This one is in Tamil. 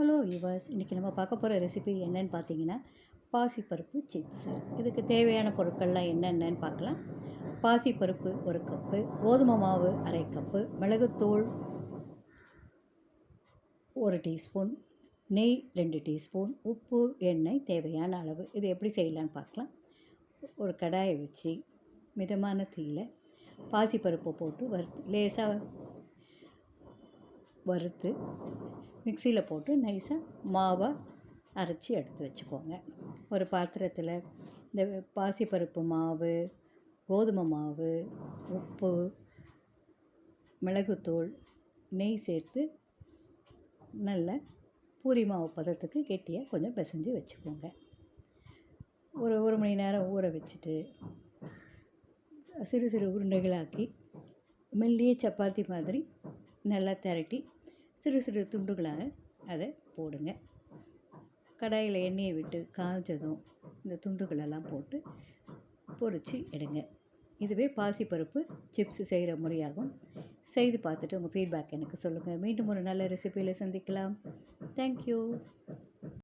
ஹலோ வியூவர்ஸ், இன்றைக்கி நம்ம பார்க்க போகிற ரெசிபி என்னன்னு பார்த்தீங்கன்னா பாசிப்பருப்பு சிப்ஸ். இதுக்கு தேவையான பொருட்கள்லாம் என்னென்னு பார்க்கலாம். பாசிப்பருப்பு 1 கப்பு, கோதுமை மாவு 1/2 கப்பு, மிளகுத்தூள் 1 டீஸ்பூன், நெய் 2 டீஸ்பூன், உப்பு, எண்ணெய் தேவையான அளவு. இது எப்படி செய்யலான்னு பார்க்கலாம். ஒரு கடாயை வச்சு மிதமான தீயில் பாசிப்பருப்பை போட்டு லேசாக வறுத்து மிக்சியில் போட்டு நைஸாக மாவை அரைச்சி எடுத்து வச்சுக்கோங்க. ஒரு பாத்திரத்தில் இந்த பாசிப்பருப்பு மாவு, கோதுமை மாவு, உப்பு, மிளகுத்தூள், நெய் சேர்த்து நல்ல பூரி மாவு பதத்துக்கு கெட்டியாக கொஞ்சம் பிசைஞ்சு வச்சுக்கோங்க. ஒரு மணி நேரம் ஊற வச்சுட்டு சிறு சிறு உருண்டைகளாக்கி மெல்லிய சப்பாத்தி மாதிரி நல்லா திரட்டி சிறு சிறு துண்டுகளாக அதை போடுங்க. கடாயில் எண்ணெயை விட்டு காய்ச்சதும் இந்த துண்டுகளெல்லாம் போட்டு பொரித்து எடுங்க. இதுவே பாசிப்பருப்பு சிப்ஸ் செய்கிற முறையாகும். செய்து பார்த்துட்டு உங்கள் ஃபீட்பேக் எனக்கு சொல்லுங்கள். மீண்டும் ஒரு நல்ல ரெசிபியில் சந்திக்கலாம். தேங்க்யூ.